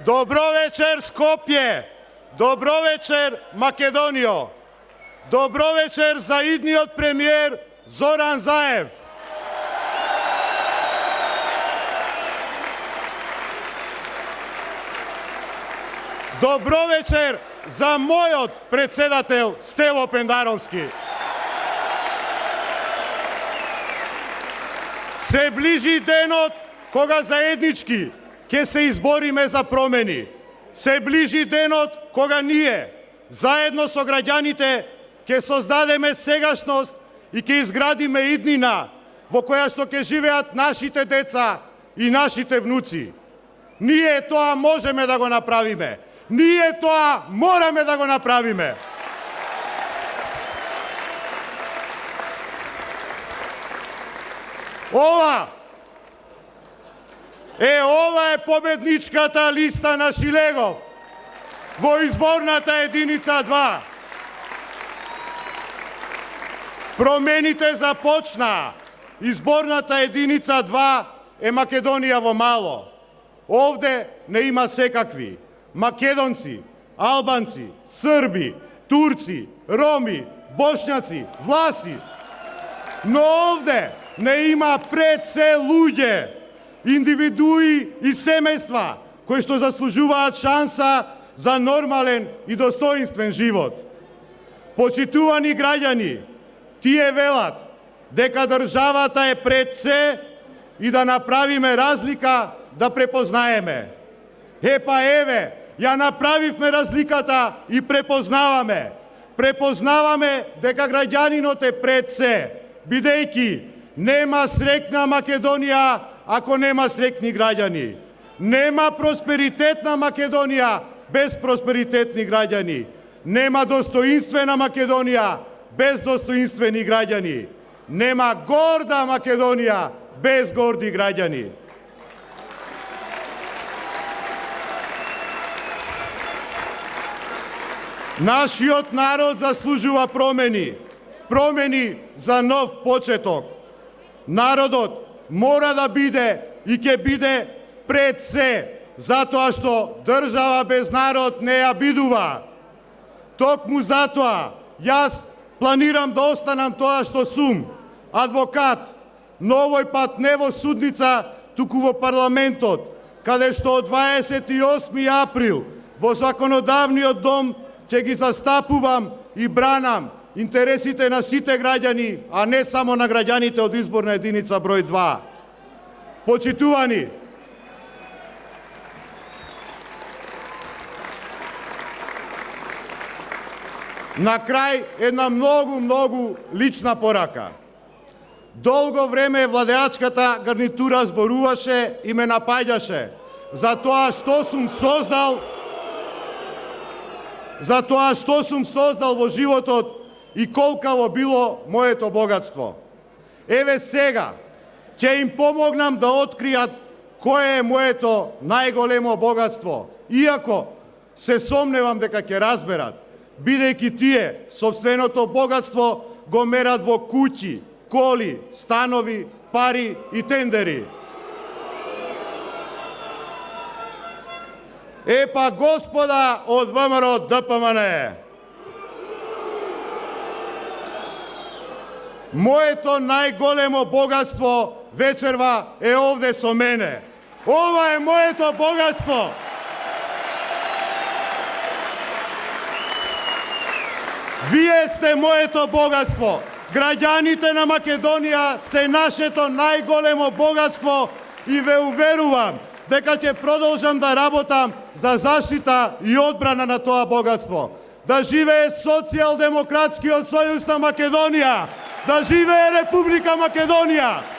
Добро вечер, Скопје! Добро вечер, Македонијо! Добро вечер за идниот премиер Зоран Заев! Добро вечер за мојот председател Стево Пендаровски! Се ближи денот кога заеднички ќе се избориме за промени. Се ближи денот кога ние, заедно со граѓаните, ќе создадеме сегашност и ќе изградиме иднина во која што ќе живеат нашите деца и нашите внуци. Ние тоа можеме да го направиме. Ние тоа мораме да го направиме. Ова е победничката листа на Шилегов во изборната единица 2. Промените започнаа. Изборната единица 2 е Македонија во мало. Овде не има секакви. Македонци, албанци, срби, турци, роми, бошњаци, власи. Но овде не има пред се луѓе, индивидуи и семејства кои што заслужуваат шанса за нормален и достоинствен живот. Почитувани граѓани, тие велат дека државата е пред се и да направиме разлика да препознаеме. Еве, ја направивме разликата и препознаваме. Препознаваме дека граѓанинот е пред се, бидејќи нема среќна Македонија ако нема среќни граѓани. Нема просперитетна Македонија без просперитетни граѓани. Нема достоинствена Македонија без достоинствени граѓани. Нема горда Македонија без горди граѓани. Нашиот народ заслужува промени. Промени за нов почеток. Народот мора да биде и ќе биде пред се, затоа што држава без народ не ја бидува. Токму затоа, јас планирам да останам тоа што сум, адвокат, но овој пат не во судница, туку во парламентот, каде што од 28 април во законодавниот дом ќе ги застапувам и бранам интересите на сите граѓани, а не само на граѓаните од изборна единица број 2. Почитувани, на крај една многу лична порака. Долго време владеачката гарнитура зборуваше и ме напаѓаше за тоа што сум создал во животот и колкаво било моето богатство. Еве сега ќе им помогнам да откријат кое е моето најголемо богатство, иако се сомневам дека ќе разберат, бидејќи тие сопственото богатство го мерат во куќи, коли, станови, пари и тендери. Епа господа од ВМРО ДПМН, моето најголемо богатство вечерва е овде со мене. Ова е моето богатство. Вие сте моето богатство. Граѓаните на Македонија се нашето најголемо богатство и ве уверувам дека ќе продолжам да работам за заштита и одбрана на тоа богатство. Да живее Социјалдемократскиот сојуз на Македонија! Да живее Република Македонија!